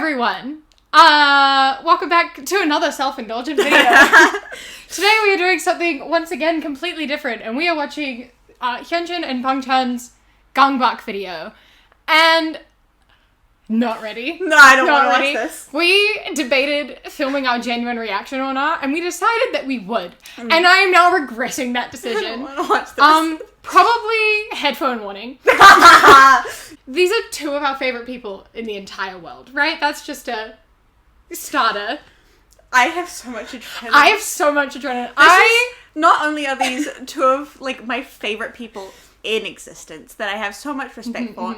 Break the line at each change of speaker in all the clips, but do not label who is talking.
everyone. Welcome back to another self-indulgent video. Today we are doing something once again completely different, and we are watching Hyunjin and Bangchan's gangbak video. And not ready.
No, I don't want to watch this.
We debated filming our genuine reaction or not, and we decided that we would. And I am now regretting that decision.
I don't want to watch this.
Probably headphone warning. These are two of our favorite people in the entire world, right? That's just a starter.
I have so much adrenaline. Not only are these two of my favorite people in existence that I have so much respect for,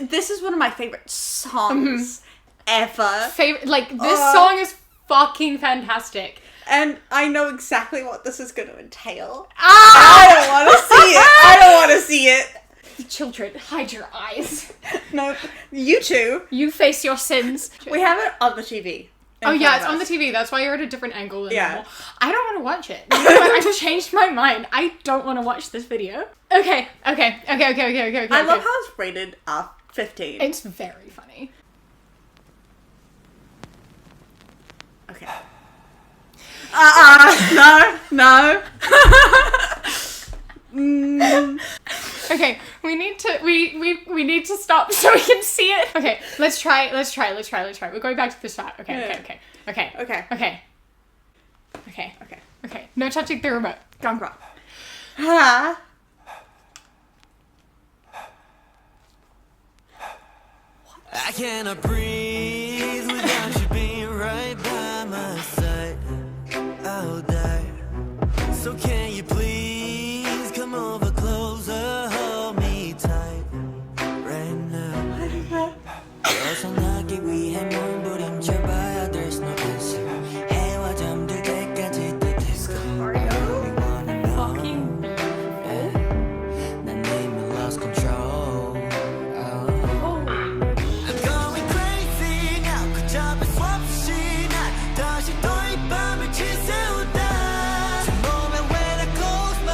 this is one of my favorite songs ever.
This song is fucking fantastic.
And I know exactly what this is going to entail. I don't want to see it. I don't want to see it.
Children, hide your eyes.
No, you two.
You face your sins.
We have it on the TV.
Oh yeah, it's on the TV. That's why you're at a different angle than normal. I don't want to watch it. I've changed my mind. I don't want to watch this video. Okay.
I love how it's rated 15.
It's very funny.
Okay. No.
Okay, we need to stop so we can see it. Okay, let's try. We're going back to the start. Okay. No touching the remote.
Gangbak.
I cannot breathe without you being right by my side. I'll die. So can you please come over closer, hold me tight right now. 벗어나기 위해 몸부림쳐봐야 there's no answer. 해와 잠들 때까지 또 disco. Really wanna know.
Fucking
난 이미 lost control. I'm going crazy now. 그 잡을 수 없이 난 다시 또 이 밤을 지새운다. 제 몸에 when I close my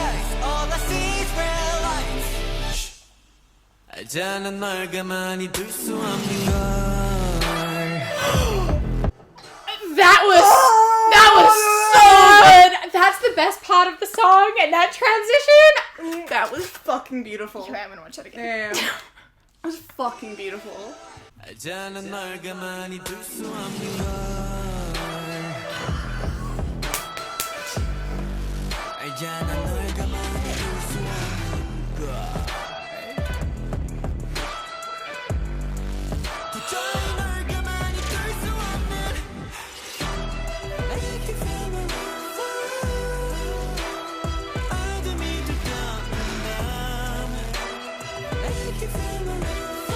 eyes, all I see is red lights. 알잖아 널 가만히 둘 수 없는 걸.
That was so good. That's the best part of the song, and that transition.
That was fucking beautiful.
Okay, I'm gonna watch that again.
Yeah. It was fucking beautiful.
알잖아 널 가만히 둘 수 없는 걸. 알잖아 널 가만히 둘 수 없는 걸. 도저히 널 가만히 둘 수 없는. I can feel my love. 어둠이 두꺼운 밤. I can feel my love.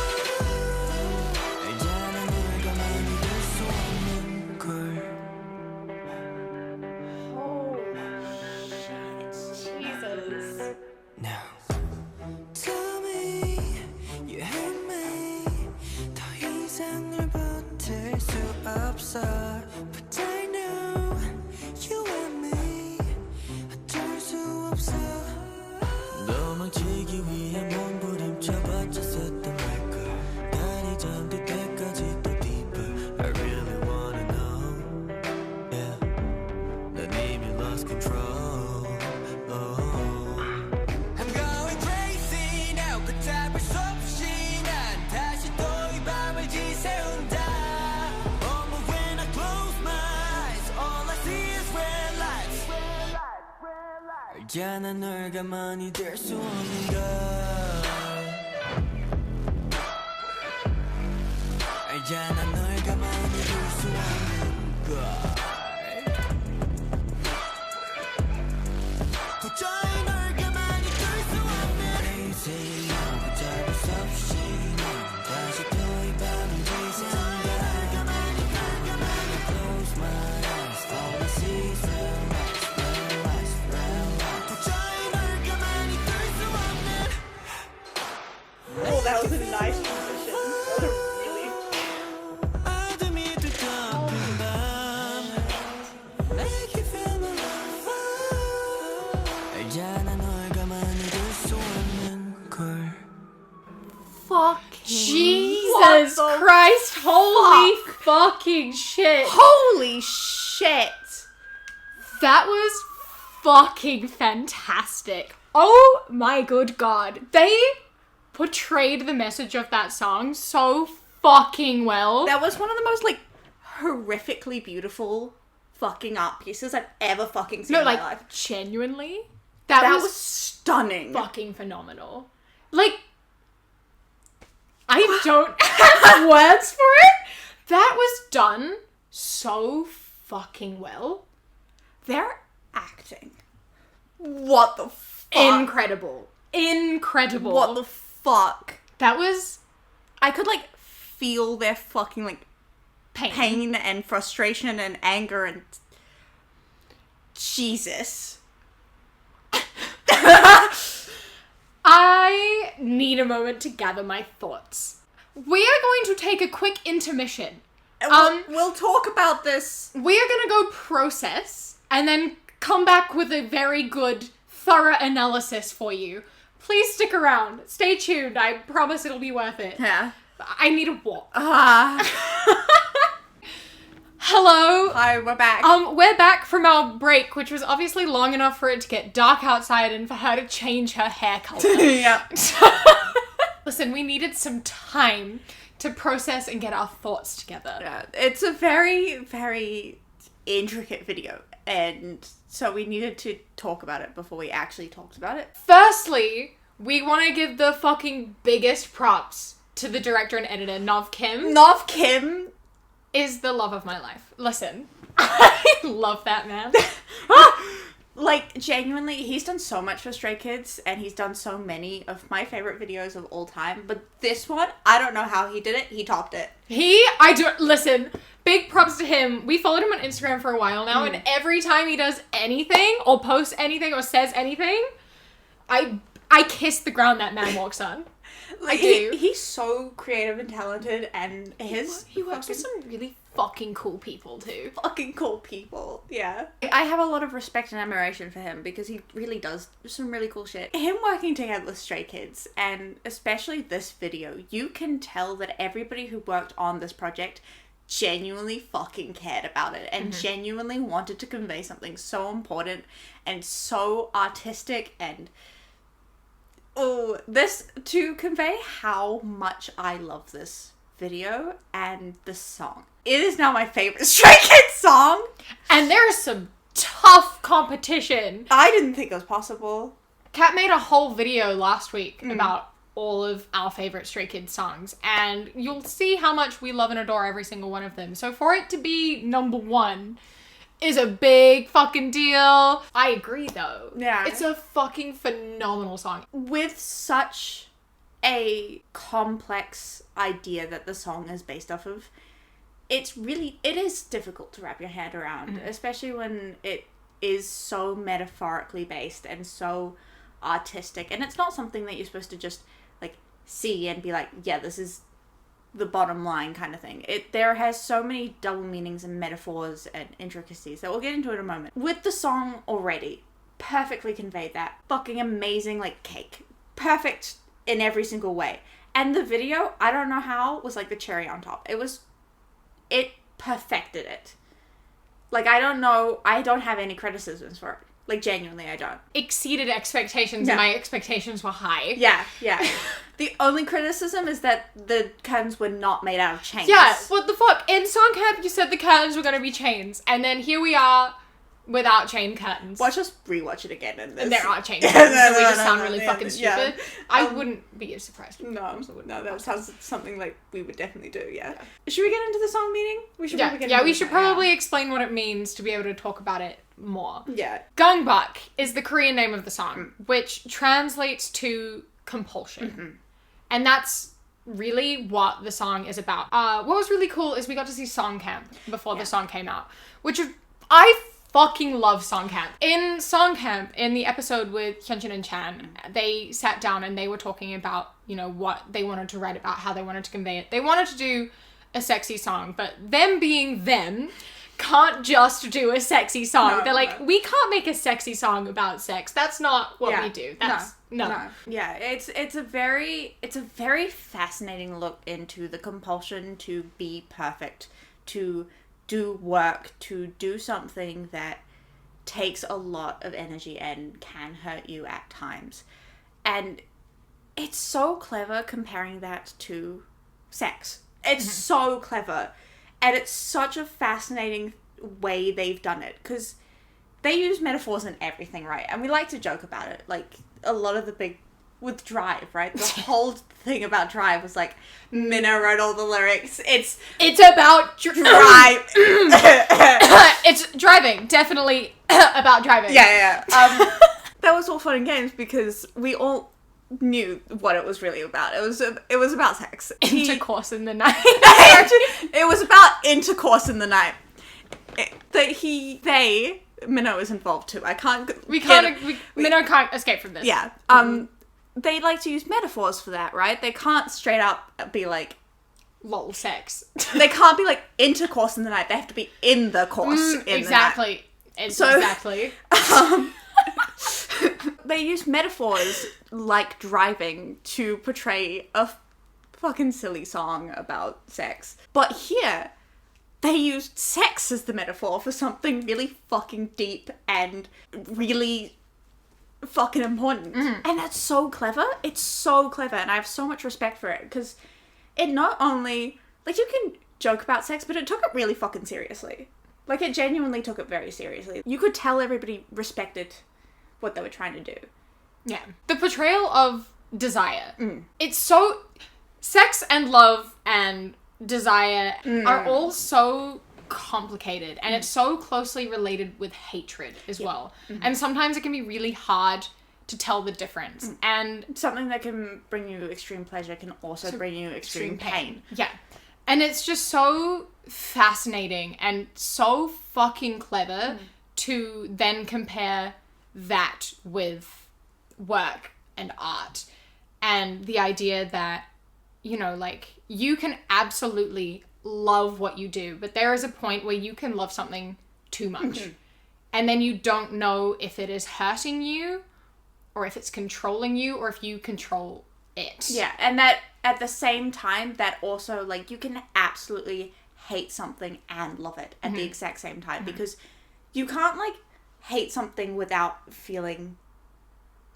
알잖아 널 가만히 둘 수 없는 걸.
Jesus.
Now tell me you hate me. 더 이상 널 버틸 수 없어. But I know you and me 어쩔 수 없어. 도망치기 위해 몸부림쳐봤자 썼던 말걸. 달이 잠들 때까지 또 deeper. I really wanna know. Yeah. 난 이미 lost control. I'm going crazy now. 그 잡을 수 없이 난 다시 또 이 밤을 지새운다. Oh, but when I close my eyes, all I see is red lights. 알잖아 널 가만히 둘 수 없는 걸. 알잖아 널 가만히 둘 수 없는 걸. 도저히 널 가만히 둘 수 없는 crazy now. 그 잡을 수 없이 난 다시 또 이 밤을 지새운다. Close my eyes, all I see is red lights. 도저히 널 가만히 둘 수 없는.
Oh, that was a nice transition. That was a really
fucking shit.
Holy shit.
That was fucking fantastic. Oh my good god. They portrayed the message of that song so fucking well.
That was one of the most, like, horrifically beautiful fucking art pieces I've ever fucking seen in my life.
Genuinely.
That was stunning.
Fucking phenomenal. Like, I don't have words for it. That was done so fucking well.
Their acting. What the fuck?
Incredible. Incredible.
What the fuck?
That was
I could, like, feel their fucking, like,
pain.
pain and frustration and anger and... Jesus.
I need a moment to gather my thoughts. We are going to take a quick intermission.
We'll talk about this.
We are going to go process and then come back with a very good, thorough analysis for you. Please stick around. Stay tuned. I promise it'll be worth it.
Yeah.
I need a walk.
Ah.
Hello.
Hi, we're back.
We're back from our break, which was obviously long enough for it to get dark outside and for her to change her hair color.
Yeah.
Listen, we needed some time to process and get our thoughts together.
Yeah. It's a very, very intricate video, and so we needed to talk about it before we actually talked about it.
Firstly, we want to give the fucking biggest props to the director and editor, Nov Kim.
Nov Kim
is the love of my life. Listen, I love that man.
Like, genuinely, he's done so much for Stray Kids, and he's done so many of my favorite videos of all time, but this one, I don't know how he did it, he topped it.
Listen, big props to him. We followed him on Instagram for a while now, and every time he does anything, or posts anything, or says anything, I kiss the ground that man walks on.
Like,
I do.
He's so creative and talented, and
he works with some really fucking cool people too.
Fucking cool people, yeah. I have a lot of respect and admiration for him because he really does some really cool shit. Him working together with Stray Kids, and especially this video, you can tell that everybody who worked on this project genuinely fucking cared about it and genuinely wanted to convey something so important and so artistic and... Oh, this, to convey how much I love this video and the song. It is now my favorite Stray Kids song.
And there is some tough competition.
I didn't think it was possible.
Kat made a whole video last week about all of our favorite Stray Kids songs, and you'll see how much we love and adore every single one of them. So for it to be number one is a big fucking deal. I agree though.
Yeah.
It's a fucking phenomenal song.
With such a complex idea that the song is based off of, it is difficult to wrap your head around, especially when it is so metaphorically based and so artistic. And it's not something that you're supposed to just, like, see and be like, yeah, this is the bottom line kind of thing. There has so many double meanings and metaphors and intricacies that we'll get into in a moment. With the song already, perfectly conveyed that. Fucking amazing, like, cake. Perfect in every single way. And the video, I don't know how, was like the cherry on top. It perfected it. Like, I don't have any criticisms for it. Like, genuinely, I don't.
Exceeded expectations, and my expectations were high.
Yeah. The only criticism is that the curtains were not made out of chains.
Yeah, what the fuck? In song camp, you said the curtains were gonna be chains, and then here we are without chain curtains.
Watch us rewatch it again. And
there are chain curtains, so we just sound really fucking stupid.
Yeah.
I wouldn't be surprised.
No, that sounds something like we would definitely do, yeah. Should we get into the song meaning? We should
probably explain what it means to be able to talk about it more.
Yeah.
Gangbak is the Korean name of the song, which translates to compulsion. And that's really what the song is about. What was really cool is we got to see Song Camp before the song came out, which I fucking love Song Camp. In Song Camp, in the episode with Hyunjin and Chan, they sat down and they were talking about, you know, what they wanted to write about, how they wanted to convey it. They wanted to do a sexy song, but them being them can't just do a sexy song. They're like, we can't make a sexy song about sex. That's not what we do. That's no.
Yeah, it's a very fascinating look into the compulsion to be perfect, to do work, to do something that takes a lot of energy and can hurt you at times. And it's so clever comparing that to sex. It's so clever. And it's such a fascinating way they've done it, because they use metaphors in everything, right? And we like to joke about it. Like, a lot of the big... With Drive, right? The whole thing about Drive was like, Minna wrote all the lyrics. It's
about
drive.
It's driving. Definitely about driving.
Yeah. That was all fun and games because we all knew what it was really about. It was about sex.
Intercourse in the night.
It was about intercourse in the night. Minna was involved too.
Minna can't escape from this.
Yeah. They like to use metaphors for that, right? They can't straight up be like,
lol, sex.
They can't be like intercourse in the night. They have to be in the course in
exactly.
the night.
Exactly.
They use metaphors like driving to portray a fucking silly song about sex. But here, they used sex as the metaphor for something really fucking deep and really fucking important. And that's so clever. It's so clever, and I have so much respect for it, because it not only, like, you can joke about sex, but it took it really fucking seriously. Like, it genuinely took it very seriously. You could tell everybody respected what they were trying to do.
Yeah. The portrayal of desire. It's so... Sex and love and desire are all so complicated, and it's so closely related with hatred as well. And sometimes it can be really hard to tell the difference. And
something that can bring you extreme pleasure can also bring you extreme pain.
Yeah. And it's just so fascinating and so fucking clever to then compare that with work and art, and the idea that, you know, like, you can absolutely love what you do, but there is a point where you can love something too much. And then you don't know if it is hurting you, or if it's controlling you, or if you control it.
Yeah, and that at the same time, that also, like, you can absolutely hate something and love it at the exact same time, because you can't, like, hate something without feeling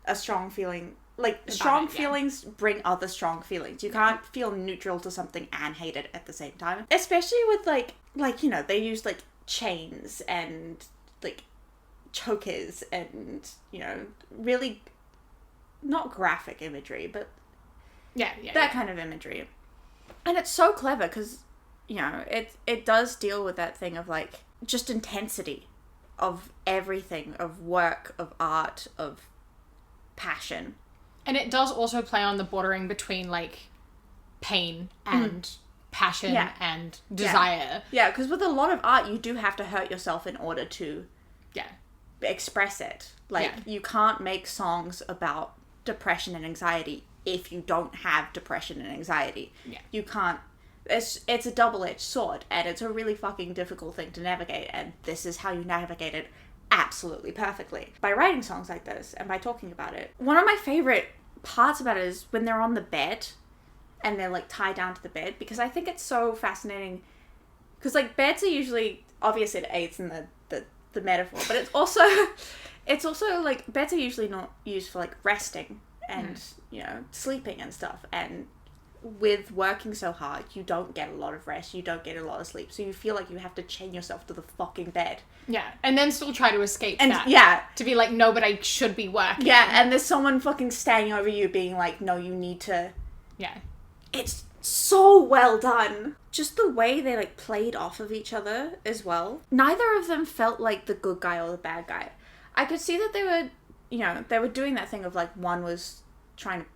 a strong feeling. Like, strong feelings bring other strong feelings. You can't feel neutral to something and hate it at the same time. Especially with, like, you know, they use, like, chains and, like, chokers and, you know, really not graphic imagery, but that kind of imagery. And it's so clever because, you know, it does deal with that thing of, like, just intensity of everything, of work, of art, of passion.
And it does also play on the bordering between, like, pain and passion and desire.
Yeah, because with a lot of art, you do have to hurt yourself in order to express it. Like, you can't make songs about depression and anxiety if you don't have depression and anxiety. Yeah. You can't... It's a double-edged sword, and it's a really fucking difficult thing to navigate, and this is how you navigate it absolutely perfectly. By writing songs like this, and by talking about it. One of my favorite parts about it is when they're on the bed, and they're, like, tied down to the bed, because I think it's so fascinating. Because, like, beds are usually... Obviously, it aids in the metaphor, but it's also, like, beds are usually not used for, like, resting and, you know, sleeping and stuff, and with working so hard, you don't get a lot of rest, you don't get a lot of sleep, so you feel like you have to chain yourself to the fucking bed.
Yeah, and then still try to escape that. To be like, no, but I should be working.
Yeah, and there's someone fucking standing over you being like, no, you need to...
Yeah.
It's so well done. Just the way they, like, played off of each other as well. Neither of them felt like the good guy or the bad guy. I could see that they were, you know, they were doing that thing of, like, one was trying to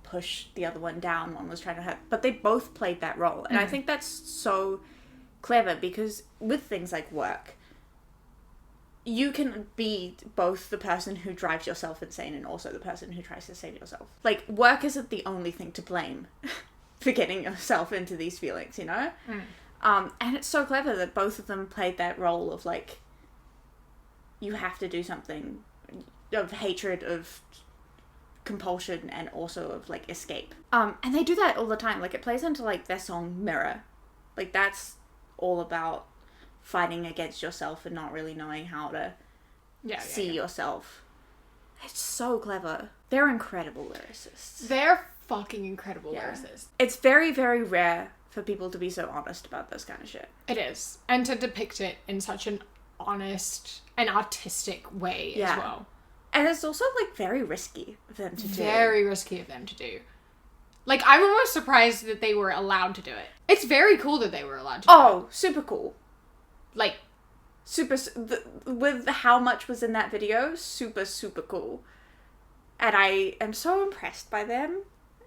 push the other one down, one was trying to hurt, but they both played that role. And I think that's so clever, because with things like work, you can be both the person who drives yourself insane and also the person who tries to save yourself. Like, work isn't the only thing to blame for getting yourself into these feelings, you know? And it's so clever that both of them played that role of, like, you have to do something, of hatred, of compulsion, and also of, like, escape. And they do that all the time. Like, it plays into, like, their song Mirror. Like, that's all about fighting against yourself and not really knowing how to see yourself. It's so clever. They're incredible lyricists.
They're fucking incredible lyricists.
It's very, very rare for people to be so honest about this kind of shit.
It is. And to depict it in such an honest and artistic way as well.
And it's also, like, very risky of them to do.
Very risky of them to do. Like, I'm almost surprised that they were allowed to do it. It's very cool that they were allowed to do it.
Oh, super cool.
Like,
with how much was in that video, super, super cool. And I am so impressed by them.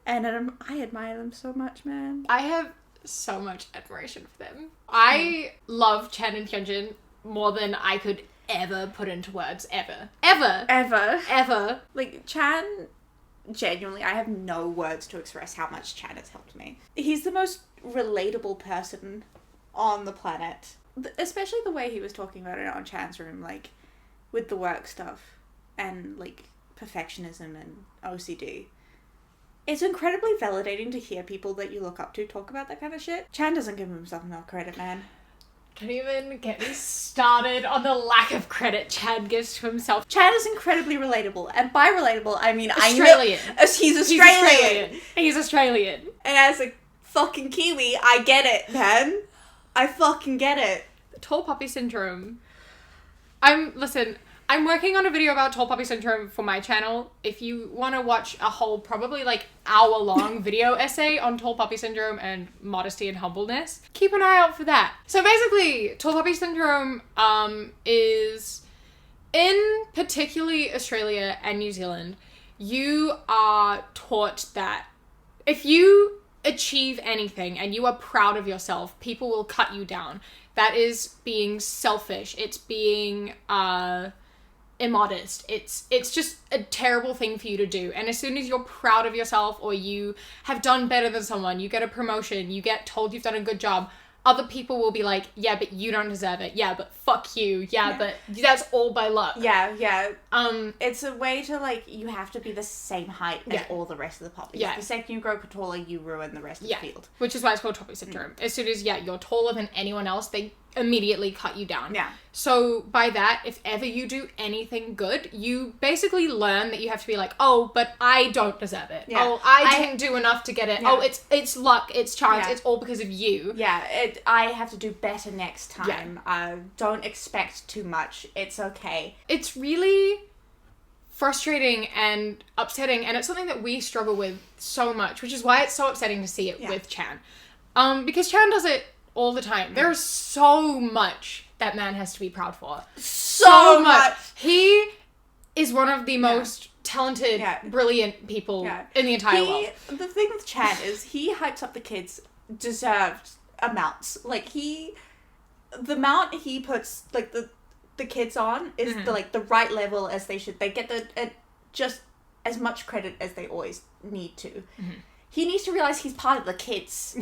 And I admire them so much, man.
I have so much admiration for them. I love Chan and Hyunjin more than I could ever put into words. Ever.
Like, Chan, genuinely, I have no words to express how much Chan has helped me. He's the most relatable person on the planet. Especially the way he was talking about it on Chan's Room, like, with the work stuff and, like, perfectionism and OCD. It's incredibly validating to hear people that you look up to talk about that kind of shit. Chan doesn't give himself enough credit, man.
Don't even get me started on the lack of credit Chan gives to himself.
Chan is incredibly relatable. And by relatable, I mean
Australian.
He's Australian.
He's Australian.
And as a fucking Kiwi, I get it, man. I fucking get it.
Tall Poppy Syndrome. I'm working on a video about Tall Poppy Syndrome for my channel. If you want to watch a whole, probably like hour-long video essay on Tall Poppy Syndrome and modesty and humbleness, keep an eye out for that. So basically, Tall Poppy Syndrome is, in particularly Australia and New Zealand, you are taught that if you achieve anything and you are proud of yourself, people will cut you down. That is being selfish. It's being immodest. It's just a terrible thing for you to do. And as soon as you're proud of yourself or you have done better than someone, you get a promotion, you get told you've done a good job, other people will be like, yeah, but you don't deserve it. Yeah, but fuck you. Yeah, but that's all by luck.
Yeah. It's a way to, like, you have to be the same height as all the rest of the poppies.
Yeah.
The second you grow taller, you ruin the rest of the field.
Which is why it's called Tall Poppy Syndrome. As soon as, you're taller than anyone else, they immediately cut you down.
Yeah.
So by that, if ever you do anything good, you basically learn that you have to be like, oh, but I don't deserve it.
Yeah.
Oh, I didn't do enough to get it.
Yeah.
Oh, it's luck, it's chance, it's all because of you.
Yeah, I have to do better next time. Don't expect too much. It's okay.
It's really frustrating and upsetting, and it's something that we struggle with so much, which is why it's so upsetting to see it with Chan. Because Chan does it all the time. There's so much that man has to be proud for. So much. He is one of the most talented, brilliant people in the entire world.
The thing with Chan is he hypes up the kids' deserved amounts. Like, the amount he puts, like, the kids on is the right level as they should. They get just as much credit as they always need to. Mm-hmm. He needs to realize he's part of the kids.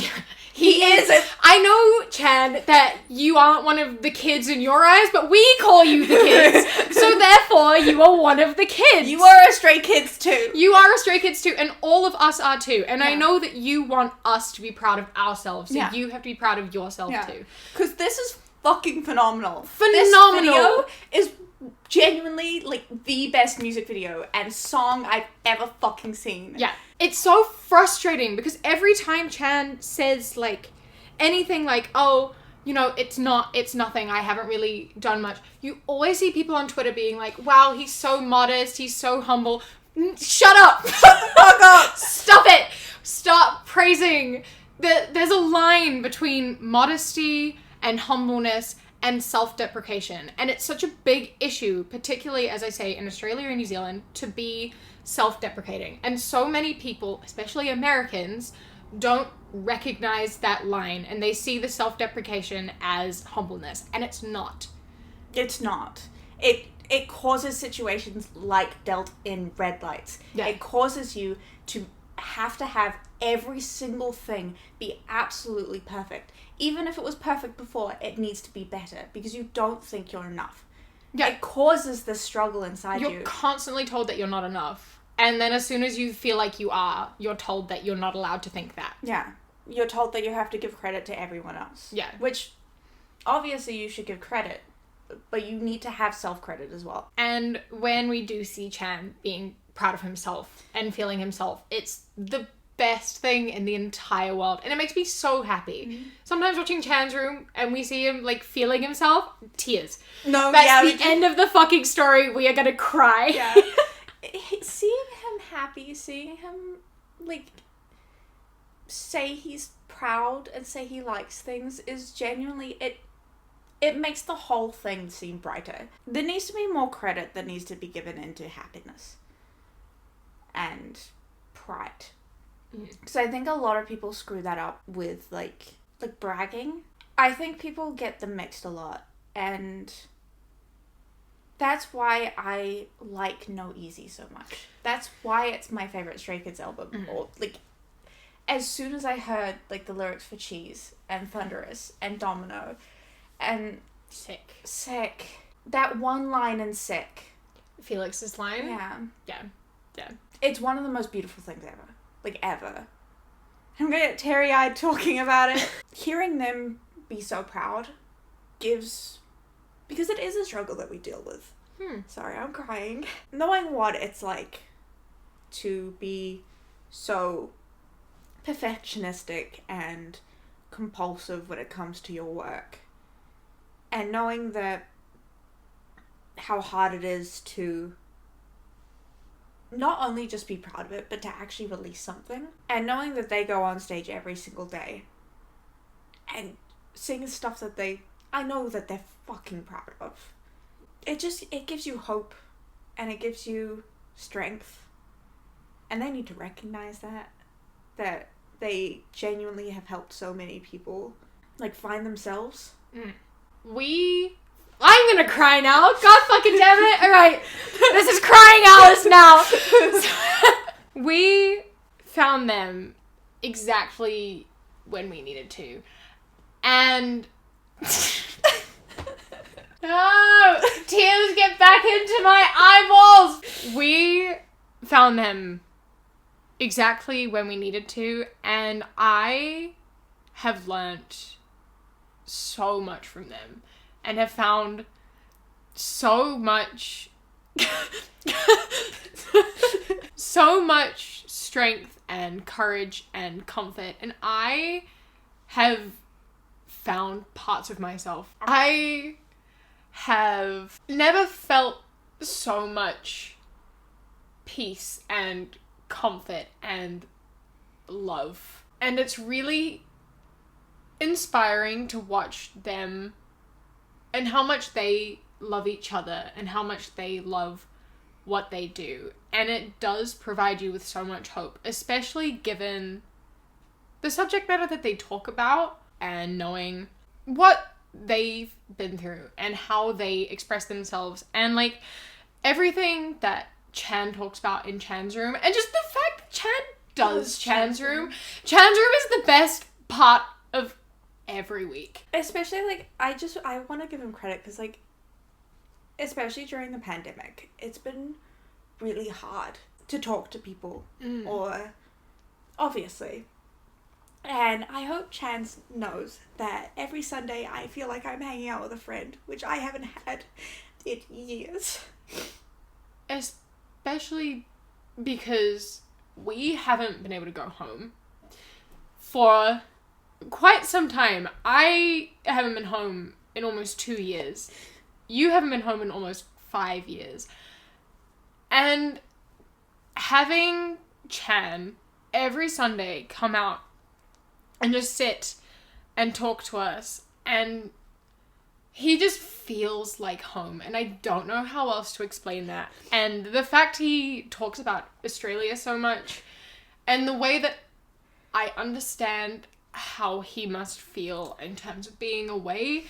He is.
I know, Chan, that you aren't one of the kids in your eyes, but we call you the kids. So therefore, you are one of the kids.
You are a Stray Kids too.
You are a Stray Kids too, and all of us are too. And I know that you want us to be proud of ourselves, so you have to be proud of yourself too.
Because this is fucking phenomenal.
Phenomenal.
This video is genuinely, like, the best music video and song I've ever fucking seen.
Yeah. It's so frustrating because every time Chan says, like, anything like, oh, you know, it's nothing, I haven't really done much, you always see people on Twitter being like, wow, he's so modest, he's so humble. Shut up! Shut the fuck up! Stop it! Stop praising. There's a line between modesty and humbleness and self-deprecation. And it's such a big issue, particularly, as I say, in Australia and New Zealand, to be self-deprecating. And so many people, especially Americans, don't recognize that line, and they see the self-deprecation as humbleness, and it's not.
It's not. It causes situations like dealt in red lights. Yeah. It causes you to have every single thing be absolutely perfect. Even if it was perfect before, it needs to be better because you don't think you're enough. Yeah. It causes this struggle inside you.
You're constantly told that you're not enough. And then as soon as you feel like you are, you're told that you're not allowed to think that.
Yeah. You're told that you have to give credit to everyone else.
Yeah.
Which obviously you should give credit, but you need to have self-credit as well.
And when we do see Chan being proud of himself and feeling himself, it's the best thing in the entire world. And it makes me so happy.
Mm-hmm.
Sometimes watching Chan's room and we see him, like, feeling himself, tears.
No,
That's the end of the fucking story. We are gonna cry.
Yeah. Seeing him happy, seeing him, like, say he's proud and say he likes things is genuinely, it makes the whole thing seem brighter. There needs to be more credit that needs to be given into happiness and pride. Because I think a lot of people screw that up with, like bragging. I think people get them mixed a lot, and that's why I like No Easy so much. That's why it's my favorite Stray Kids album. Or, like, as soon as I heard, like, the lyrics for Cheese and Thunderous and Domino and Sick, that one line in Sick,
Felix's line? Yeah.
It's one of the most beautiful things ever. Like, ever. I'm gonna get teary-eyed talking about it. Hearing them be so proud gives... Because it is a struggle that we deal with. Sorry, I'm crying. Knowing what it's like to be so perfectionistic and compulsive when it comes to your work. And knowing that how hard it is to not only just be proud of it, but to actually release something. And knowing that they go on stage every single day and sing stuff that I know that they're fucking proud of. It gives you hope and it gives you strength. And they need to recognize that they genuinely have helped so many people, like, find themselves.
I'm gonna cry now. God fucking damn it. Alright. This is crying Alice now. We found them exactly when we needed to. And... no! Tears get back into my eyeballs! We found them exactly when we needed to. And I have learnt so much from them. And have found so much strength and courage and comfort. And I have found parts of myself. I have never felt so much peace and comfort and love. And it's really inspiring to watch them and how much they love each other and how much they love what they do. And it does provide you with so much hope, especially given the subject matter that they talk about and knowing what they've been through and how they express themselves and, like, everything that Chan talks about in Chan's room, and just the fact that Chan does Chan's room. Chan's room is the best part of every week.
Especially, like, I want to give him credit because, like, especially during the pandemic, it's been really hard to talk to people, or obviously. And I hope Chance knows that every Sunday I feel like I'm hanging out with a friend, which I haven't had in years.
Especially because we haven't been able to go home for quite some time. I haven't been home in almost 2 years. You haven't been home in almost 5 years. And having Chan every Sunday come out and just sit and talk to us, and he just feels like home, and I don't know how else to explain that. And the fact he talks about Australia so much, and the way that I understand how he must feel in terms of being away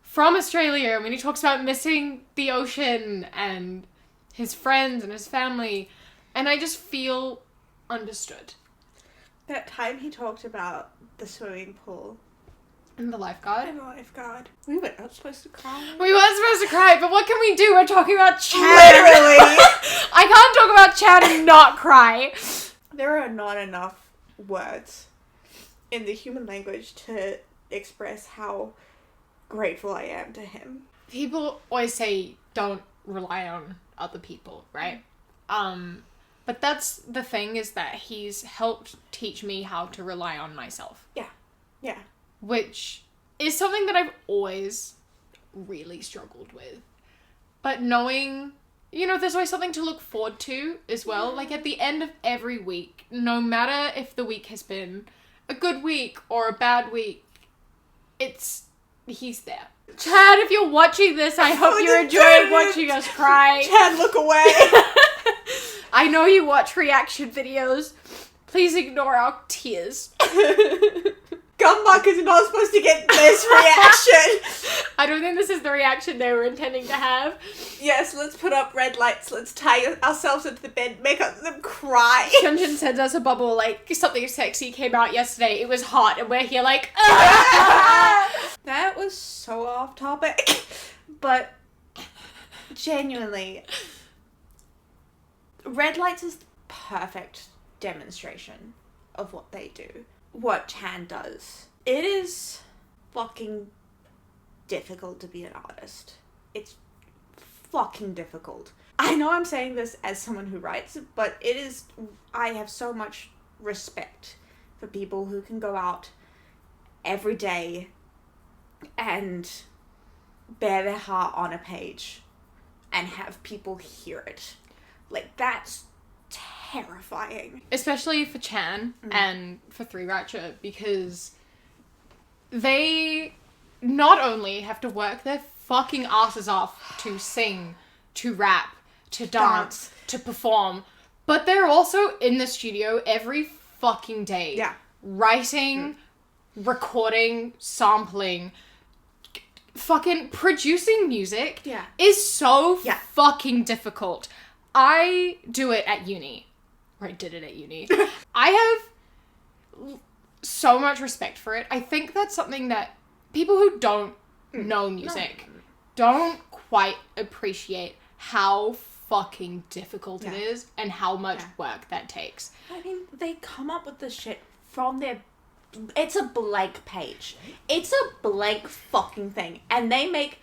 from Australia, when he talks about missing the ocean and his friends and his family, and I just feel understood.
That time he talked about the swimming pool.
And the lifeguard.
And the lifeguard. We were not supposed to cry.
We weren't supposed to cry, but what can we do? We're talking about Chan.
Literally.
I can't talk about Chan and not cry.
There are not enough words in the human language to express how grateful I am to him.
People always say don't rely on other people, right? But that's the thing, is that he's helped teach me how to rely on myself.
Yeah.
Which is something that I've always really struggled with. But knowing, there's always something to look forward to as well. Like at the end of every week, no matter if the week has been a good week or a bad week, he's there. Chad, if you're watching this, I hope you're enjoying watching us cry.
Chad, look away.
I know you watch reaction videos. Please ignore our tears.
Gumbuck is not supposed to get this reaction.
I don't think this is the reaction they were intending to have.
Yes, let's put up red lights. Let's tie ourselves into the bed, make them cry.
Hyunjin sends us a bubble, like, something sexy came out yesterday. It was hot, and we're here like, ah!
That was so off topic. But genuinely, red lights is the perfect demonstration of what they do. What Chan does. It is fucking difficult to be an artist. It's fucking difficult. I know I'm saying this as someone who writes, but it is... I have so much respect for people who can go out every day and bear their heart on a page and have people hear it. Like, that's terrifying.
Especially for Chan and for Three Ratchet, because they not only have to work their fucking asses off to sing, to rap, to dance, to perform, but they're also in the studio every fucking day.
Yeah.
Writing, recording, sampling, fucking producing music is so fucking difficult. I do it at uni. Or I did it at uni. I have so much respect for it. I think that's something that people who don't know music don't quite appreciate how fucking difficult it is and how much work that takes.
I mean, they come up with this shit from their... It's a blank page. It's a blank fucking thing. And they make,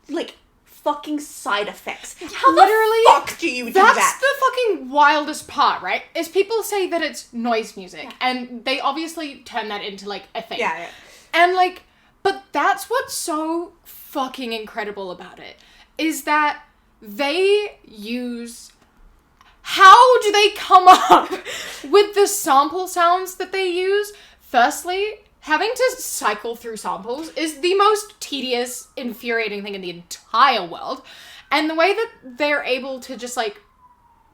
like... fucking side effects. How
literally,
the fuck do you do that?
That's the fucking wildest part, right? Is people say that it's noise music, and they obviously turn that into, like, a thing.
Yeah.
And, like, but that's what's so fucking incredible about it, is that they use... How do they come up with the sample sounds that they use? Firstly, having to cycle through samples is the most tedious, infuriating thing in the entire world. And the way that they're able to just, like,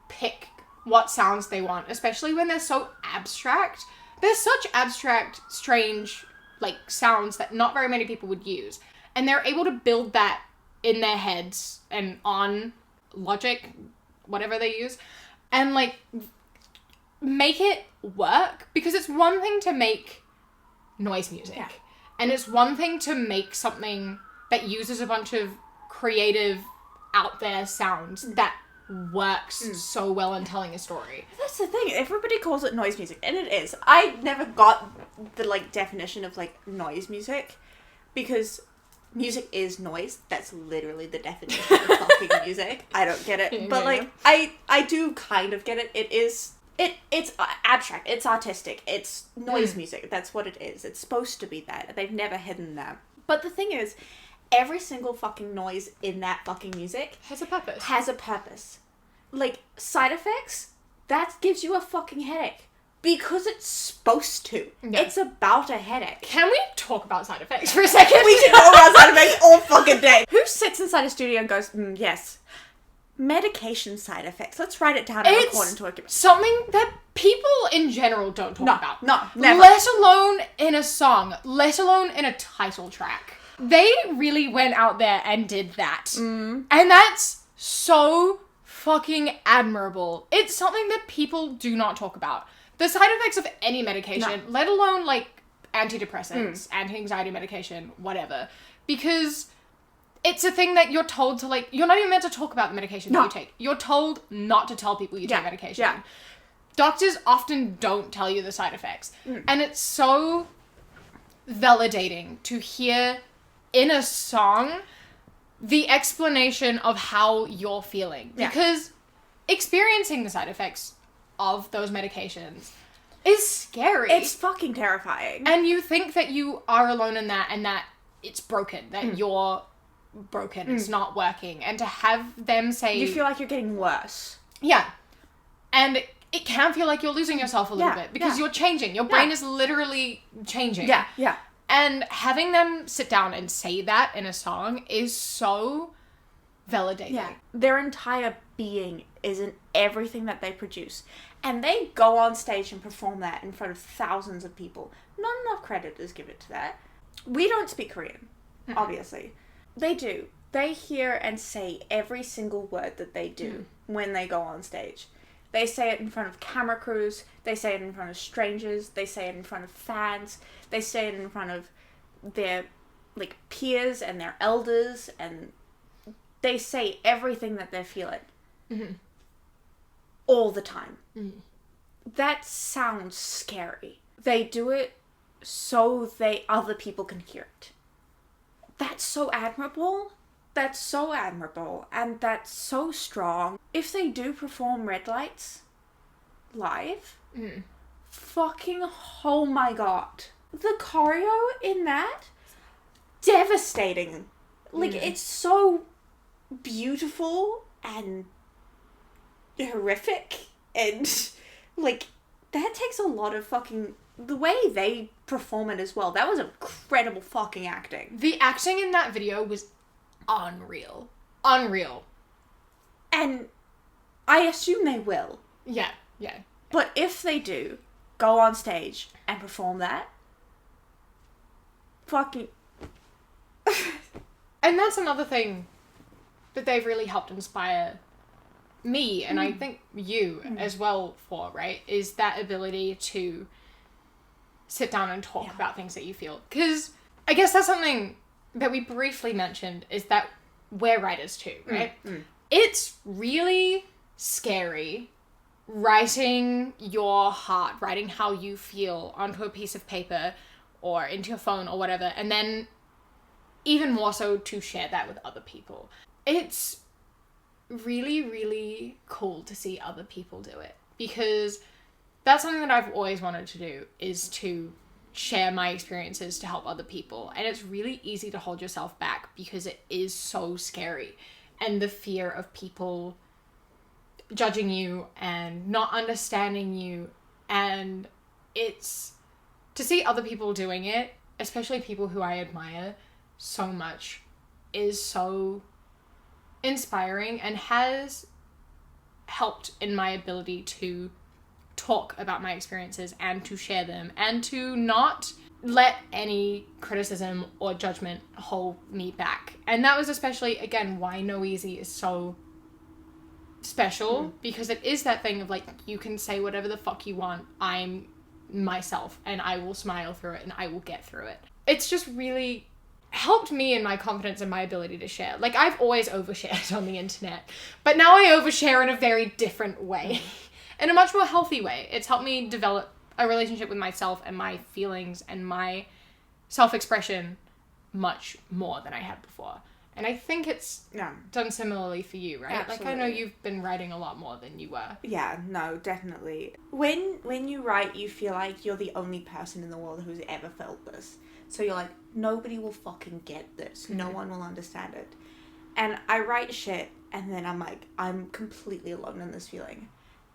pick what sounds they want, especially when they're so abstract. They're such abstract, strange, like, sounds that not very many people would use. And they're able to build that in their heads and on Logic, whatever they use, and, like, make it work. Because it's one thing to make noise music. Yeah. And it's one thing to make something that uses a bunch of creative, out there sounds that works so well in telling a story.
That's the thing. Everybody calls it noise music, and it is. I never got the, like, definition of, like, noise music, because music is noise. That's literally the definition of fucking music. I don't get it. But, like, I do kind of get it. It is... It's abstract. It's artistic. It's noise music. That's what it is. It's supposed to be that. They've never hidden that. But the thing is, every single fucking noise in that fucking music
has a purpose.
Has a purpose. Like, side effects, that gives you a fucking headache. Because it's supposed to. Yeah. It's about a headache.
Can we talk about side effects for a second?
We can talk about side effects all fucking day. Who sits inside a studio and goes, yes, medication side effects. Let's write it down and record into a...
Something that people in general don't talk about.
No, never.
Let alone in a song. Let alone in a title track. They really went out there and did that. And that's so fucking admirable. It's something that people do not talk about. The side effects of any medication, let alone, like, antidepressants, anti-anxiety medication, whatever. Because... it's a thing that you're told to, like... You're not even meant to talk about the medication that you take. You're told not to tell people you take medication. Yeah. Doctors often don't tell you the side effects. And it's so validating to hear in a song the explanation of how you're feeling.
Yeah.
Because experiencing the side effects of those medications is scary.
It's fucking terrifying.
And you think that you are alone in that and that it's broken, that you're broken, it's not working. And to have them say...
You feel like you're getting worse.
Yeah. And it can feel like you're losing yourself a little bit because you're changing. Your brain is literally changing.
Yeah, yeah.
And having them sit down and say that in a song is so validating.
Yeah. Their entire being is in everything that they produce. And they go on stage and perform that in front of thousands of people. Not enough credit is given to that. We don't speak Korean, obviously. They do. They hear and say every single word that they do when they go on stage. They say it in front of camera crews. They say it in front of strangers. They say it in front of fans. They say it in front of their, like, peers and their elders. And they say everything that they're feeling.
Mm-hmm.
All the time.
Mm.
That sounds scary. They do it so other people can hear it. That's so admirable. That's so admirable. And that's so strong. If they do perform Red Lights live, fucking oh my god. The choreo in that, devastating. Like, it's so beautiful and horrific. And, like, that takes a lot of fucking... The way they perform it as well, that was incredible fucking acting.
The acting in that video was unreal. Unreal.
And I assume they will.
Yeah, yeah.
But if they do go on stage and perform that, fucking...
And that's another thing that they've really helped inspire me, and I think you as well for, right? Is that ability to sit down and talk about things that you feel. Because I guess that's something that we briefly mentioned, is that we're writers too, right? It's really scary writing your heart, writing how you feel onto a piece of paper or into your phone or whatever, and then even more so to share that with other people. It's really, really cool to see other people do it, because that's something that I've always wanted to do, is to share my experiences to help other people. And it's really easy to hold yourself back because it is so scary. And the fear of people judging you and not understanding you. And it's to see other people doing it, especially people who I admire so much, is so inspiring and has helped in my ability to talk about my experiences and to share them and to not let any criticism or judgment hold me back. And that was especially, again, why No Easy is so special, because it is that thing of, like, you can say whatever the fuck you want. I'm myself and I will smile through it and I will get through it. It's just really helped me in my confidence and my ability to share. Like, I've always overshared on the internet, but now I overshare in a very different way. In a much more healthy way. It's helped me develop a relationship with myself and my feelings and my self-expression much more than I had before. And I think it's done similarly for you, right?
Absolutely.
Like, I know you've been writing a lot more than you were.
Yeah, no, definitely. When you write, you feel like you're the only person in the world who's ever felt this. So you're like, nobody will fucking get this. No one will understand it. And I write shit, and then I'm like, I'm completely alone in this feeling.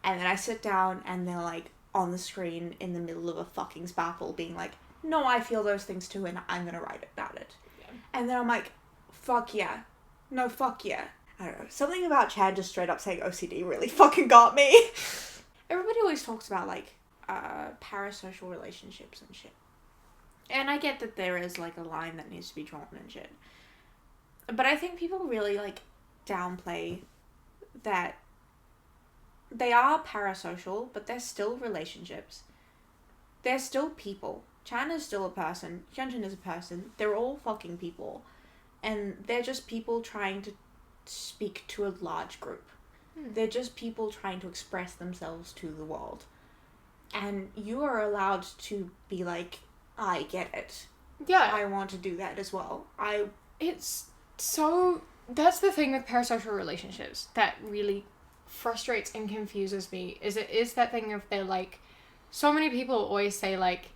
And then I sit down and they're like on the screen in the middle of a fucking sparkle being like, no, I feel those things too and I'm gonna write about it. Yeah. And then I'm like, fuck yeah. No, fuck yeah. I don't know. Something about Chad just straight up saying OCD really fucking got me. Everybody always talks about, like, parasocial relationships and shit. And I get that there is, like, a line that needs to be drawn and shit. But I think people really, like, downplay that they are parasocial, but they're still relationships. They're still people. Chan is still a person. Hyunjin is a person. They're all fucking people. And they're just people trying to speak to a large group. They're just people trying to express themselves to the world. And you are allowed to be like, I get it.
Yeah.
I want to do that as well.
It's so... That's the thing with parasocial relationships that really frustrates and confuses me, is it is that thing of they're like... So many people always say, like,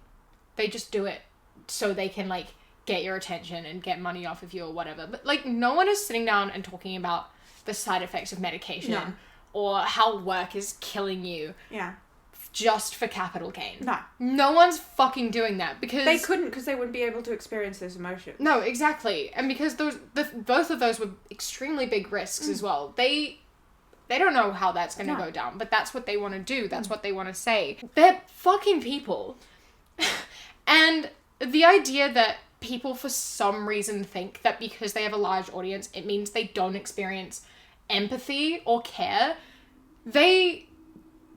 they just do it so they can, like, get your attention and get money off of you or whatever. But, like, no one is sitting down and talking about the side effects of medication or how work is killing you.
Yeah.
Just for capital gain.
No.
No one's fucking doing that because...
They couldn't, because they wouldn't be able to experience those emotions.
No, exactly. And because both of those were extremely big risks as well. They don't know how that's going to go down, but that's what they want to do. That's what they want to say. They're fucking people. And the idea that people for some reason think that because they have a large audience, it means they don't experience empathy or care. They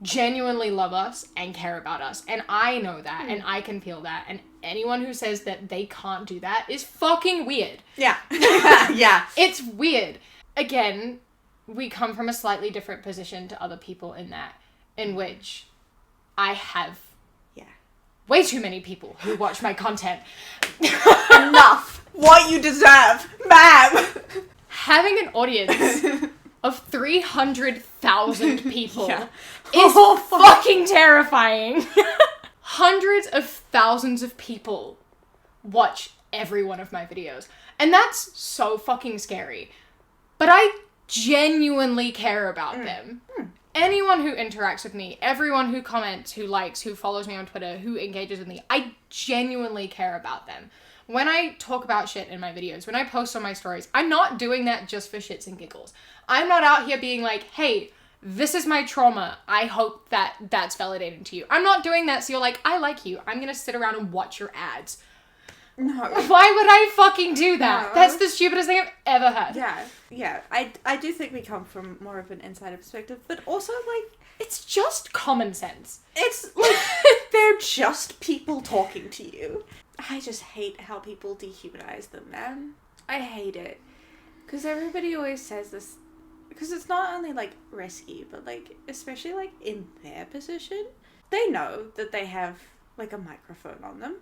genuinely love us and care about us, and I know that, and I can feel that, and anyone who says that they can't do that is fucking weird.
Yeah. Yeah.
It's weird. Again, we come from a slightly different position to other people in which I have way too many people who watch my content.
Enough. What you deserve, ma'am.
Having an audience of 300,000 people is fucking terrifying. Hundreds of thousands of people watch every one of my videos. And that's so fucking scary. But I genuinely care about them. Anyone who interacts with me, everyone who comments, who likes, who follows me on Twitter, who engages with me, I genuinely care about them. When I talk about shit in my videos, when I post on my stories, I'm not doing that just for shits and giggles. I'm not out here being like, hey, this is my trauma. I hope that that's validating to you. I'm not doing that so you're like, I like you. I'm gonna sit around and watch your ads.
No.
Why would I fucking do that?
No.
That's the stupidest thing I've ever heard.
Yeah. I do think we come from more of an insider perspective, but also, like...
It's just common sense.
It's, like, they're just people talking to you. I just hate how people dehumanize them, man. I hate it. Because everybody always says this... Because it's not only, like, risky, but, like, especially, like, in their position, they know that they have, like, a microphone on them.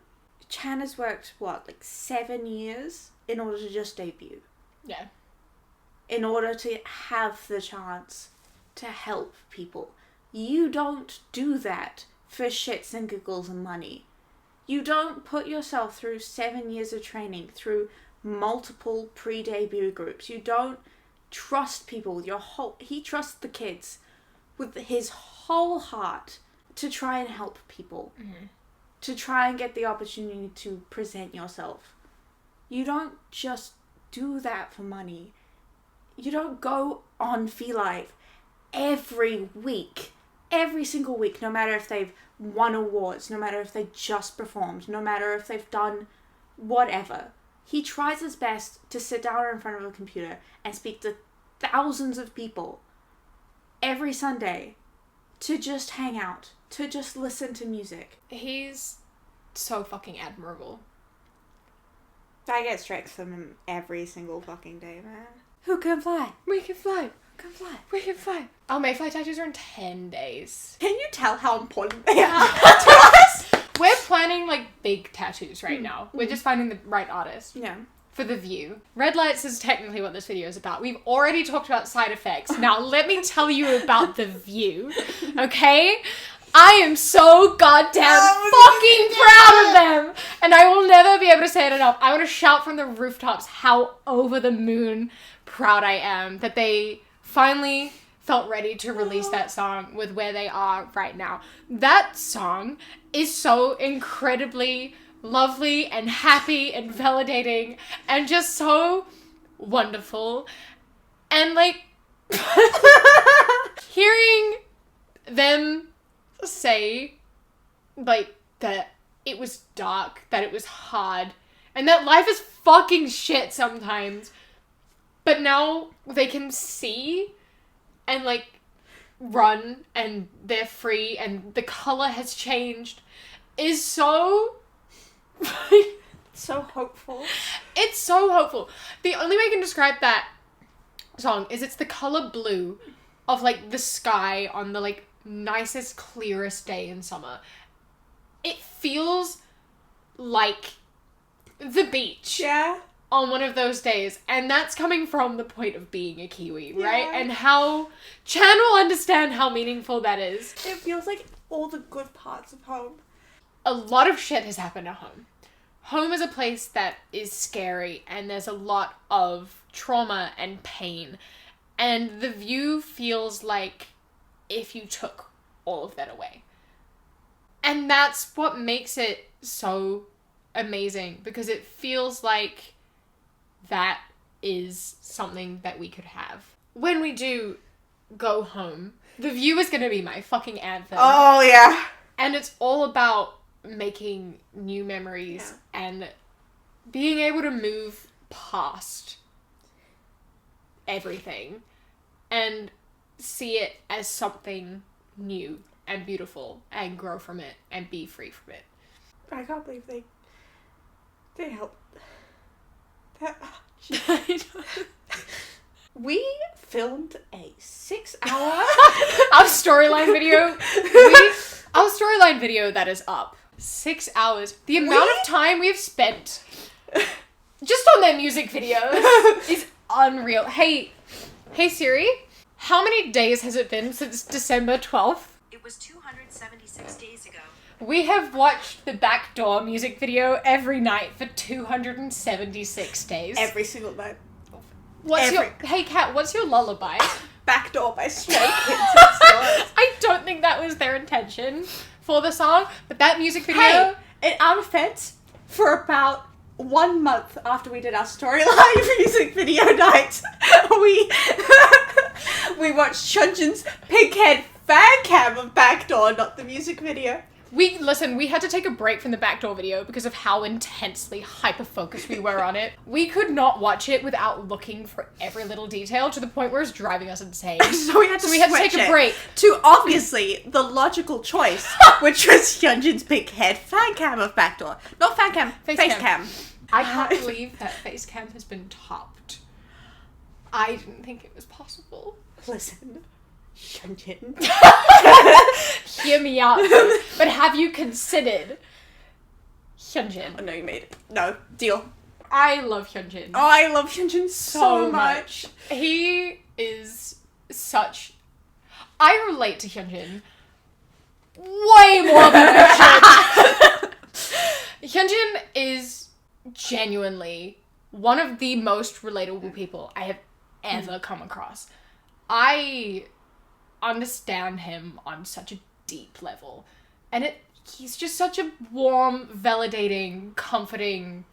Chan has worked, 7 years in order to just debut.
Yeah.
In order to have the chance to help people. You don't do that for shits and giggles and money. You don't put yourself through 7 years of training, through multiple pre-debut groups. You don't trust people with your whole... He trusts the kids with his whole heart to try and help people. Mm-hmm. To try and get the opportunity to present yourself. You don't just do that for money. You don't go on Feel Live every week. Every single week, no matter if they've won awards, no matter if they just performed, no matter if they've done whatever. He tries his best to sit down in front of a computer and speak to thousands of people every Sunday to just hang out, to just listen to music.
He's so fucking admirable.
I get strikes from him every single fucking day, man. Who can fly?
We can fly.
Who can fly?
We can fly. Our Mayfly tattoos are in 10 days.
Can you tell how important they are to us?
We're planning, like, big tattoos right now. We're just finding the right artist.
Yeah.
For the view. Red lights is technically what this video is about. We've already talked about side effects. Now let me tell you about the view. Okay? I am so goddamn fucking proud of them! And I will never be able to say it enough. I want to shout from the rooftops how over the moon proud I am that they finally felt ready to release that song with where they are right now. That song is so incredibly lovely and happy and validating and just so wonderful. And, like, hearing them say, like, that it was dark, that it was hard, and that life is fucking shit sometimes, but now they can see and, like, run and they're free and the color has changed is so
so hopeful.
It's so hopeful. The only way I can describe that song is it's the color blue of, like, the sky on the, like, nicest, clearest day in summer. It feels like the beach.
Yeah.
On one of those days, and that's coming from the point of being a Kiwi, right?
Yeah.
And how Chan will understand how meaningful that is.
It feels like all the good parts of home.
A lot of shit has happened at home. Home is a place that is scary, and there's a lot of trauma and pain, and the view feels like if you took all of that away. And that's what makes it so amazing, because it feels like that is something that we could have. When we do go home, the view is going to be my fucking anthem.
Oh, yeah.
And it's all about making new memories and being able to move past everything and see it as something new and beautiful and grow from it and be free from it.
I can't believe they helped. We filmed a 6-hour
Our storyline video. Our storyline video that is up. 6 hours. The amount of time we've spent just on their music videos is unreal. Hey Siri, how many days has it been since December 12th?
It was 276 days ago.
We have watched the Backdoor music video every night for 276 days.
every single night.
Hey Kat, what's your lullaby?
Backdoor by Stray Kids and Stores.
I don't think that was their intention for the song, but that music video...
Hey, in our defense, for about 1 month after we did our storyline music video night, we watched Hyunjin's pig-head fan cam of Backdoor, not the music video.
We had to take a break from the Backdoor video because of how intensely hyper-focused we were on it. We could not watch it without looking for every little detail to the point where it's driving us insane.
So we had to
take a break.
To obviously the logical choice, which was Hyunjin's pig-head fan cam of Backdoor. Not fan cam, face cam.
I can't believe that face cam has been topped. I didn't think it was possible.
Listen, Hyunjin.
Hear me out. But have you considered Hyunjin?
Oh, no, you made it. No, deal.
I love Hyunjin.
Oh, I love Hyunjin so much.
He is such... I relate to Hyunjin way more than I should. Hyunjin is genuinely one of the most relatable people I have ever come across. I understand him on such a deep level, and he's just such a warm, validating, comforting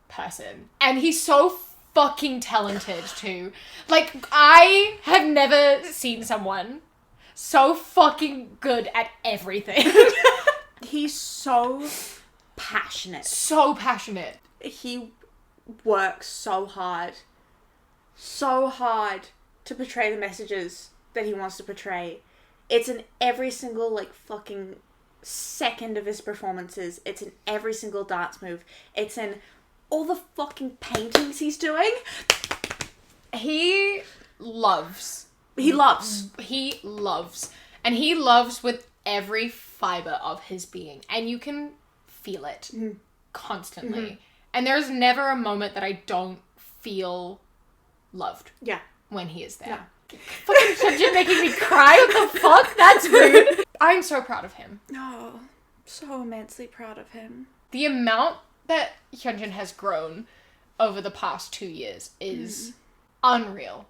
person, and he's so fucking talented too. Like, I have never seen someone so fucking good at everything.
He's so passionate.
So passionate.
He works so hard to portray the messages that he wants to portray. It's in every single, like, fucking second of his performances. It's in every single dance move. It's in all the fucking paintings he's doing.
He loves. And he loves with every fiber of his being. And you can feel it constantly. Mm-hmm. And there's never a moment that I don't feel loved.
Yeah.
When he is there.
No.
Fucking Hyunjin making me cry. What the fuck? That's rude. I'm so proud of him.
Oh, so immensely proud of him.
The amount that Hyunjin has grown over the past 2 years is unreal.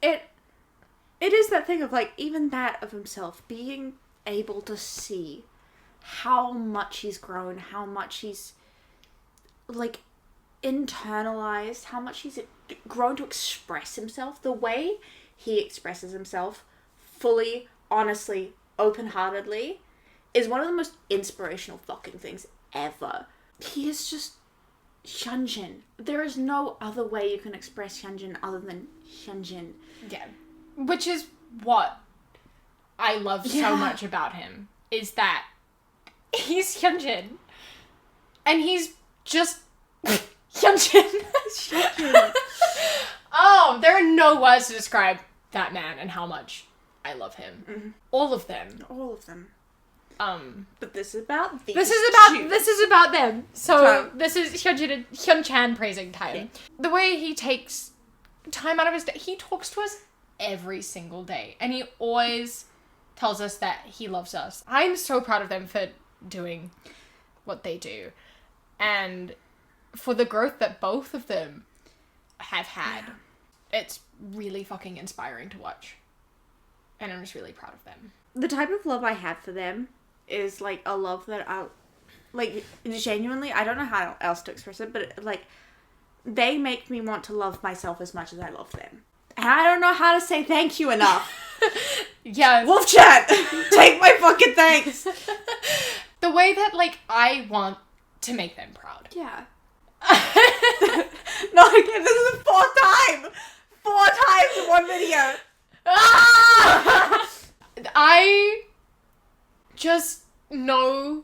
It is that thing of, like, even that of himself, being able to see how much he's grown, how much he's, like, internalized, how much he's grown to express himself, the way he expresses himself fully, honestly, open-heartedly, is one of the most inspirational fucking things ever. He is just Hyunjin. There is no other way you can express Hyunjin other than Hyunjin.
Yeah. Which is what I love so much about him, is that he's Hyunjin. And he's just Hyunjin.
Hyunjin.
Oh, there are no words to describe that man and how much I love him. Mm-hmm. All of them.
All of them. But this is about these
This is about them. So this is Hyunjin and Hyunchan praising time.
Yeah.
The way he takes time out of his day, he talks to us every single day, and he always tells us that he loves us. I'm so proud of them for doing what they do, and for the growth that both of them have had. Yeah. It's really fucking inspiring to watch, and I'm just really proud of them.
The type of love I had for them is like a love that I, like, genuinely, I don't know how else to express it, but like, they make me want to love myself as much as I love them. And I don't know how to say thank you enough.
Yeah.
Wolf chat! Take my fucking thanks!
The way that, like, I want to make them proud.
Yeah. No, again, this is the fourth time! 4 times in one video!
I just know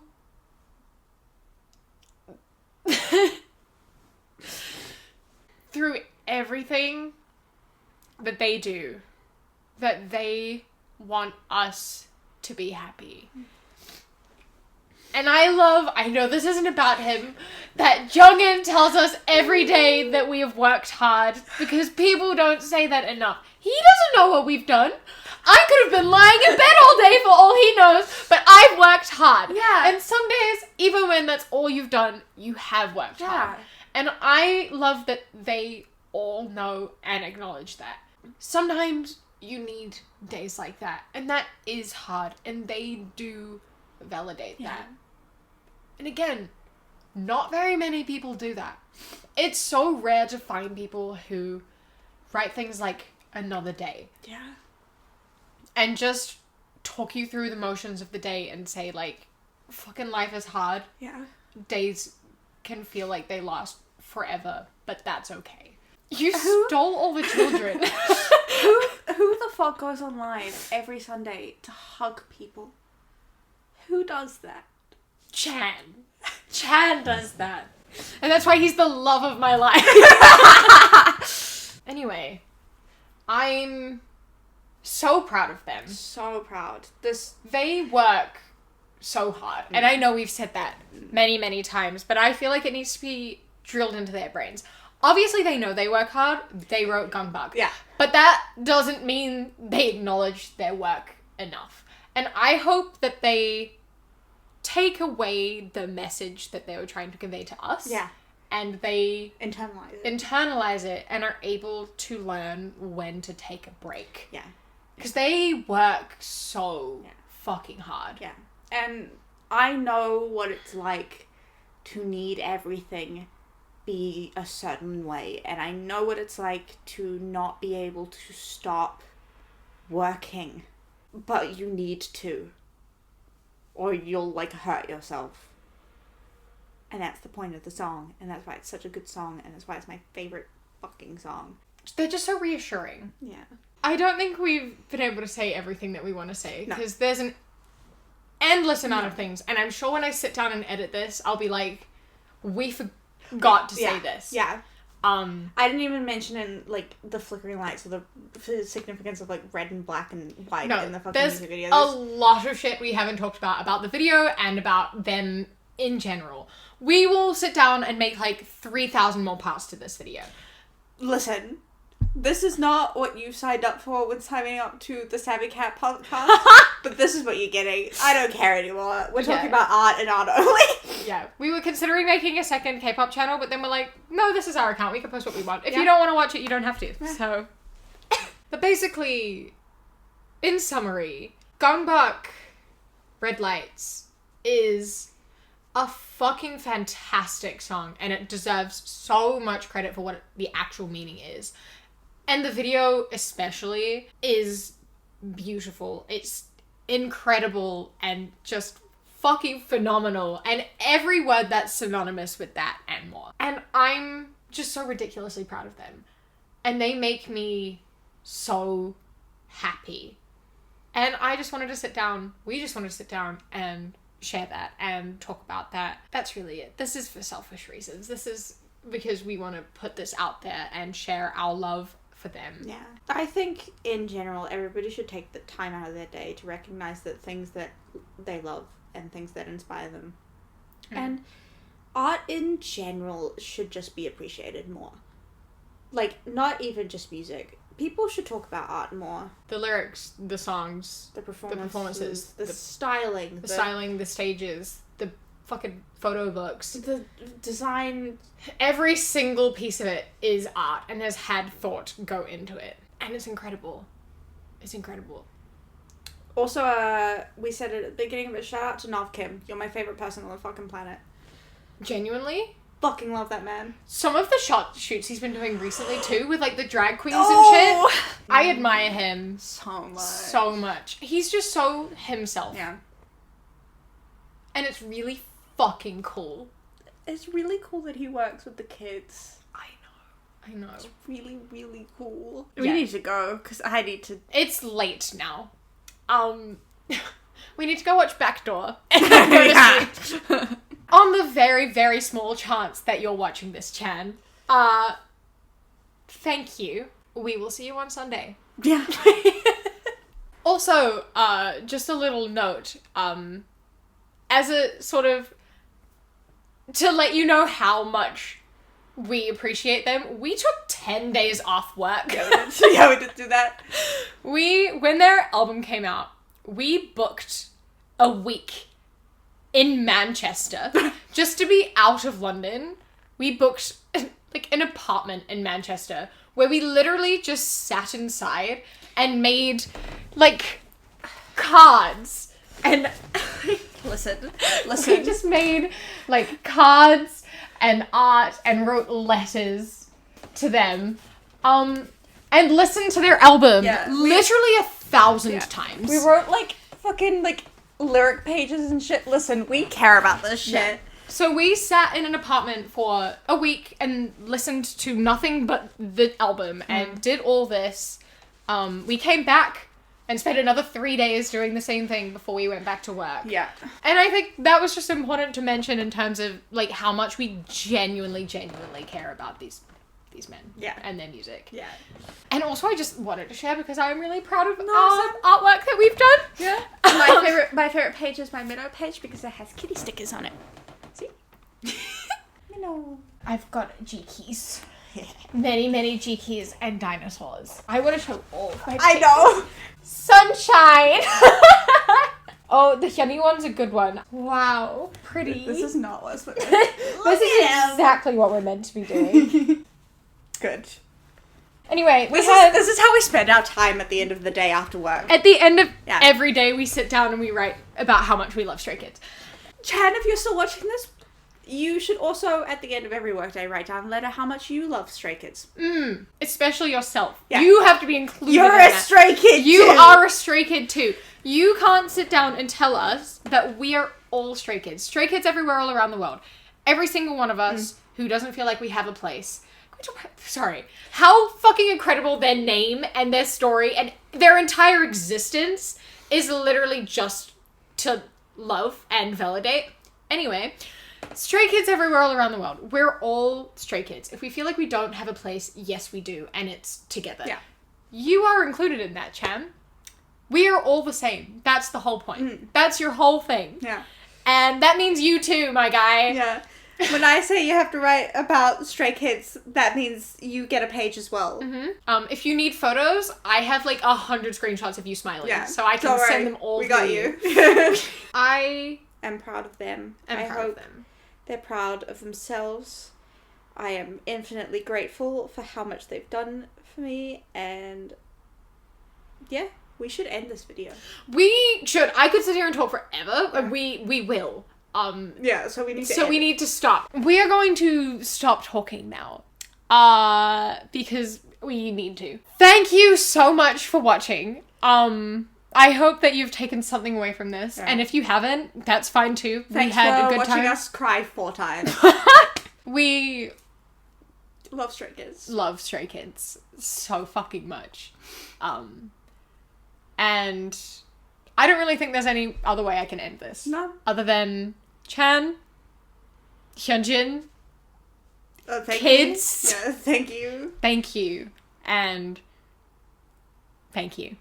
through everything that they do that they want us to be happy. And I know this isn't about him, that Jungin tells us every day that we have worked hard, because people don't say that enough. He doesn't know what we've done. I could have been lying in bed all day for all he knows, but I've worked hard.
Yeah.
And some days, even when that's all you've done, you have worked hard. And I love that they all know and acknowledge that. Sometimes you need days like that, and that is hard, and they do validate that. And again, not very many people do that. It's so rare to find people who write things like another day.
Yeah.
And just talk you through the motions of the day and say, like, fucking life is hard.
Yeah.
Days can feel like they last forever, but that's okay. You stole all the children.
Who the fuck goes online every Sunday to hug people? Who does that?
Chan does that. And that's why he's the love of my life. Anyway, I'm so proud of them.
So proud.
They work so hard. And I know we've said that many, many times, but I feel like it needs to be drilled into their brains. Obviously, they know they work hard. They wrote Gangbak.
Yeah.
But that doesn't mean they acknowledge their work enough. And I hope that they take away the message that they were trying to convey to us.
Yeah.
And they
internalize it
and are able to learn when to take a break.
Yeah.
Because they work so fucking hard.
Yeah. And I know what it's like to need everything be a certain way, and I know what it's like to not be able to stop working, but you need to, or you'll like hurt yourself. And that's the point of the song, and that's why it's such a good song, and that's why it's my favorite fucking song.
They're just so reassuring.
Yeah.
I don't think we've been able to say everything that we want to say, because there's an endless amount of things, and I'm sure when I sit down and edit this, I'll be like, we forgot to say this.
Yeah. I didn't even mention in like the flickering lights or the significance of like red and black and white in the fucking music video.
There's a lot of shit we haven't talked about the video and about them in general. We will sit down and make like 3,000 more parts to this video.
Listen, this is not what you signed up for when signing up to the Savvy Cat podcast, but this is what you're getting. I don't care anymore. We're talking about art and art only.
Yeah, we were considering making a second K-pop channel, but then we're like, no, this is our account. We can post what we want. If you don't want to watch it, you don't have to. Yeah. So, but basically, in summary, Gangbak Red Lights is a fucking fantastic song, and it deserves so much credit for what the actual meaning is. And the video especially is beautiful. It's incredible and just fucking phenomenal, and every word that's synonymous with that and more. And I'm just so ridiculously proud of them. And they make me so happy. And I just wanted to sit down, we just wanted to sit down and share that and talk about that. That's really it. This is for selfish reasons. This is because we want to put this out there and share our love for them.
Yeah. I think in general, everybody should take the time out of their day to recognize that things that they love and things that inspire them. And art in general should just be appreciated more. Like, not even just music. People should talk about art more.
The lyrics, the songs,
The performances,
the
styling.
the styling, the stages, the fucking photo books.
The design.
Every single piece of it is art and has had thought go into it. And it's incredible. It's incredible.
Also, we said it at the beginning of it, shout out to Nav Kim. You're my favorite person on the fucking planet.
Genuinely?
Fucking love that man.
Some of the shoots he's been doing recently too, with like the drag queens
Oh!
and shit. I admire him
So much.
so much. He's just so himself.
Yeah.
And it's really fucking cool.
It's really cool that he works with the kids.
I know.
It's really, really cool.
Yeah.
We need to go, because I need to...
It's late now. We need to go watch Backdoor. And then go to sleep. On the very, very small chance that you're watching this, Chan. Thank you. We will see you on Sunday.
Yeah.
Also, just a little note, as a sort of, to let you know how much we appreciate them, we took 10 days off work.
Yeah, we did do that.
When their album came out, we booked a week in Manchester just to be out of London. We booked like an apartment in Manchester where we literally just sat inside and made like cards and
Listen.
we just made like cards and art and wrote letters to them and listened to their album literally 1,000 times.
We wrote, like, fucking, like, lyric pages and shit. Listen, we care about this shit.
Yeah. So we sat in an apartment for a week and listened to nothing but the album and did all this. We came back and spent another 3 days doing the same thing before we went back to work.
Yeah.
And I think that was just important to mention in terms of, like, how much we genuinely care about these men and their music.
Yeah.
And also I just wanted to share because I'm really proud of our artwork that we've done.
Yeah. My favorite page is my Minnow page because it has kitty stickers on it. See? Minnow.
I've got G keys. Many G keys and dinosaurs. I want to show all of my
I know.
Sunshine! Oh, the Hyunjin one's a good one. Wow. Pretty.
This is not what's what.
This is exactly what we're meant to be doing.
Good.
Anyway,
This is how we spend our time at the end of the day after work.
at the end of every day, we sit down and we write about how much we love Stray Kids.
Chan, if you're still watching this, you should also, at the end of every workday, write down a letter how much you love Stray Kids.
Especially yourself.
Yeah.
You have to be included
You're
in
a
that.
Stray Kid
You
too.
are a Stray Kid too. You can't sit down and tell us that we are all Stray Kids. Stray Kids everywhere all around the world. Every single one of us who doesn't feel like we have a place. Sorry. How fucking incredible their name and their story and their entire existence is literally just to love and validate. Anyway, Stray Kids everywhere all around the world. We're all Stray Kids. If we feel like we don't have a place, yes we do, and it's together.
Yeah.
You are included in that, Chan. We are all the same. That's the whole point. That's your whole thing.
Yeah.
And that means you too, my guy.
Yeah. When I say you have to write about Stray Kids, that means you get a page as well.
If you need photos, I have like 100 screenshots of you smiling.
Yeah.
So I can
Don't worry.
send them all
We
to
got
you.
you.
I
am proud of them.
am
I
proud
hope
of them.
they're proud of themselves. I am infinitely grateful for how much they've done for me, and yeah, we should end this video.
We should. I could sit here and talk forever, and we will.
Yeah, so we need to
So
end.
we need to stop. We are going to stop talking now. Because we need to. Thank you so much for watching. I hope that you've taken something away from this.
Yeah.
And if you haven't, that's fine too.
Thanks
we had
for
a good
watching
time.
us cry 4 times.
We
Love Stray Kids.
love Stray Kids so fucking much. And I don't really think there's any other way I can end this.
No.
Other than Chan, Hyunjin,
Thank
Kids.
You. Yeah, thank you.
thank you, and thank you.